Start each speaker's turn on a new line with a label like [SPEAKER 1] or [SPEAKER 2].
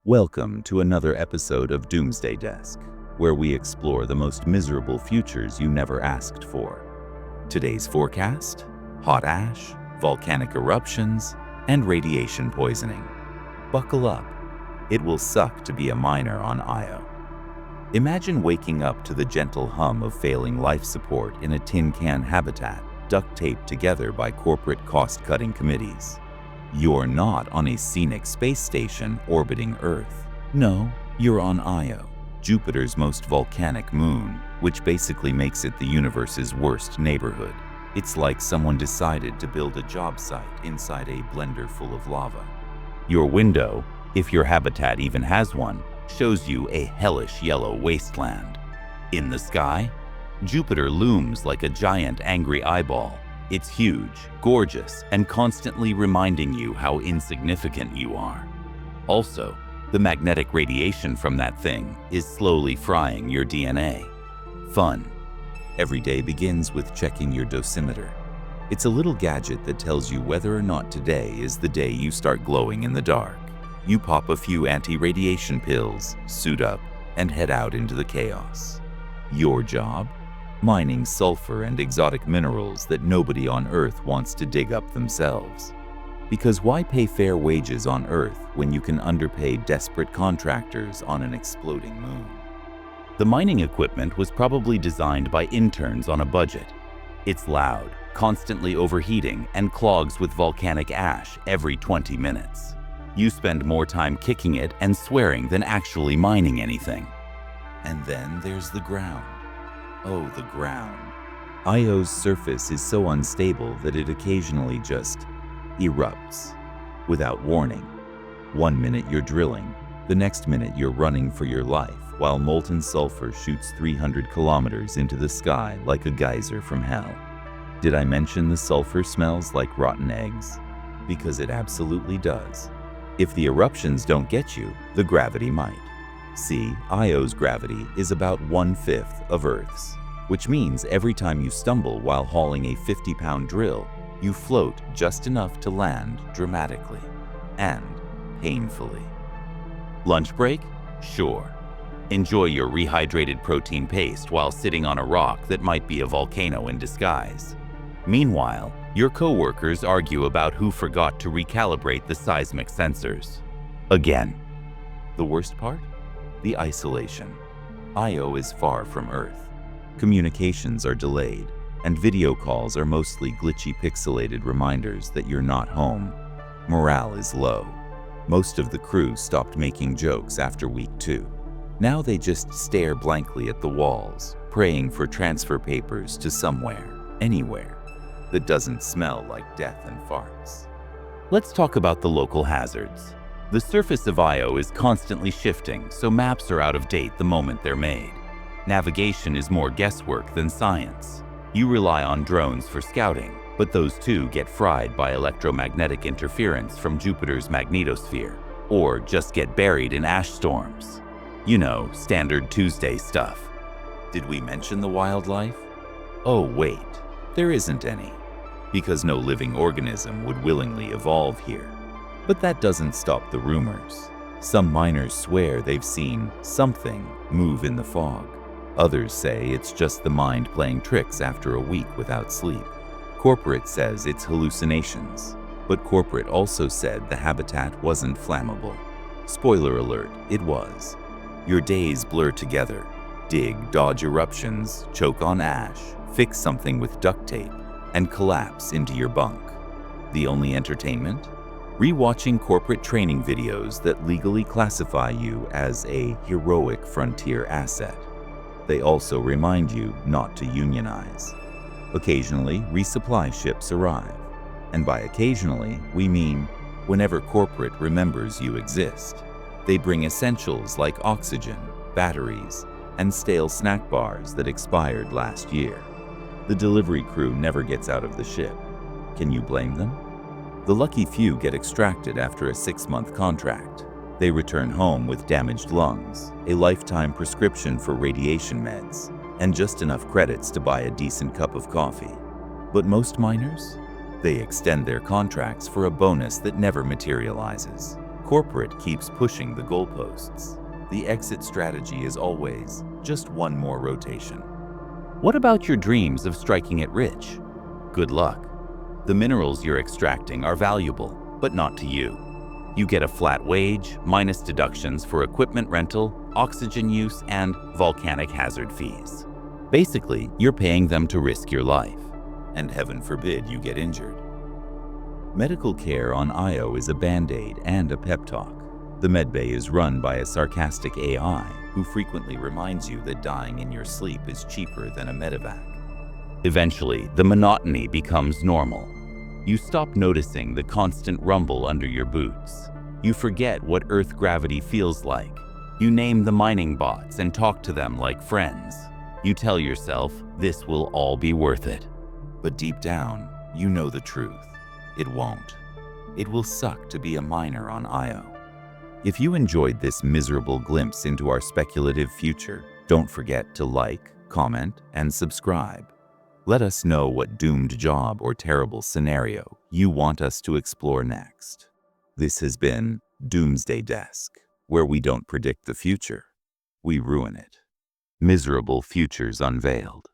[SPEAKER 1] Welcome to another episode of Doomsday Desk, where we explore the most miserable futures you never asked for. Today's forecast: hot ash, volcanic eruptions, and radiation poisoning. Buckle up. It will suck to be a miner on Io. Imagine waking up to the gentle hum of failing life support in a tin can habitat, duct taped together by corporate cost-cutting committees. You're not on a scenic space station orbiting Earth. No, you're on Io, Jupiter's most volcanic moon, which basically makes it the universe's worst neighborhood. It's like someone decided to build a job site inside a blender full of lava. Your window, if your habitat even has one, shows you a hellish yellow wasteland. In the sky, Jupiter looms like a giant angry eyeball. It's huge, gorgeous, and constantly reminding you how insignificant you are. Also, the magnetic radiation from that thing is slowly frying your DNA. Fun. Every day begins with checking your dosimeter. It's a little gadget that tells you whether or not today is the day you start glowing in the dark. You pop a few anti-radiation pills, suit up, and head out into the chaos. Your job? Mining sulfur and exotic minerals that nobody on Earth wants to dig up themselves. Because why pay fair wages on Earth when you can underpay desperate contractors on an exploding moon? The mining equipment was probably designed by interns on a budget. It's loud, constantly overheating, and clogs with volcanic ash every 20 minutes. You spend more time kicking it and swearing than actually mining anything. And then there's the ground. Oh, the ground. Io's surface is so unstable that it occasionally just erupts without warning. 1 minute you're drilling, the next minute you're running for your life while molten sulfur shoots 300 kilometers into the sky like a geyser from hell. Did I mention the sulfur smells like rotten eggs? Because it absolutely does. If the eruptions don't get you, the gravity might. See, Io's gravity is about 1/5 of Earth's, which means every time you stumble while hauling a 50-pound drill, you float just enough to land dramatically and painfully. Lunch break? Sure. Enjoy your rehydrated protein paste while sitting on a rock that might be a volcano in disguise. Meanwhile, your coworkers argue about who forgot to recalibrate the seismic sensors. Again. The worst part? The isolation. Io is far from Earth. Communications are delayed, and video calls are mostly glitchy pixelated reminders that you're not home. Morale is low. Most of the crew stopped making jokes after week 2. Now they just stare blankly at the walls, praying for transfer papers to somewhere, anywhere, that doesn't smell like death and farts. Let's talk about the local hazards. The surface of Io is constantly shifting, so maps are out of date the moment they're made. Navigation is more guesswork than science. You rely on drones for scouting, but those too get fried by electromagnetic interference from Jupiter's magnetosphere, or just get buried in ash storms. You know, standard Tuesday stuff. Did we mention the wildlife? Oh wait, there isn't any, because no living organism would willingly evolve here. But that doesn't stop the rumors. Some miners swear they've seen something move in the fog. Others say it's just the mind playing tricks after a week without sleep. Corporate says it's hallucinations, but corporate also said the habitat wasn't flammable. Spoiler alert, it was. Your days blur together. Dig, dodge eruptions, choke on ash, fix something with duct tape, and collapse into your bunk. The only entertainment? Rewatching corporate training videos that legally classify you as a heroic frontier asset. They also remind you not to unionize. Occasionally, resupply ships arrive. And by occasionally, we mean whenever corporate remembers you exist. They bring essentials like oxygen, batteries, and stale snack bars that expired last year. The delivery crew never gets out of the ship. Can you blame them? The lucky few get extracted after a 6-month contract. They return home with damaged lungs, a lifetime prescription for radiation meds, and just enough credits to buy a decent cup of coffee. But most miners? They extend their contracts for a bonus that never materializes. Corporate keeps pushing the goalposts. The exit strategy is always just one more rotation. What about your dreams of striking it rich? Good luck. The minerals you're extracting are valuable, but not to you. You get a flat wage, minus deductions for equipment rental, oxygen use, and volcanic hazard fees. Basically, you're paying them to risk your life, and heaven forbid you get injured. Medical care on Io is a band-aid and a pep talk. The medbay is run by a sarcastic AI who frequently reminds you that dying in your sleep is cheaper than a medevac. Eventually, the monotony becomes normal. You stop noticing the constant rumble under your boots. You forget what Earth gravity feels like. You name the mining bots and talk to them like friends. You tell yourself this will all be worth it. But deep down, you know the truth. It won't. It will suck to be a miner on Io. If you enjoyed this miserable glimpse into our speculative future, don't forget to like, comment, and subscribe. Let us know what doomed job or terrible scenario you want us to explore next. This has been Doomsday Desk, where we don't predict the future, we ruin it. Miserable futures unveiled.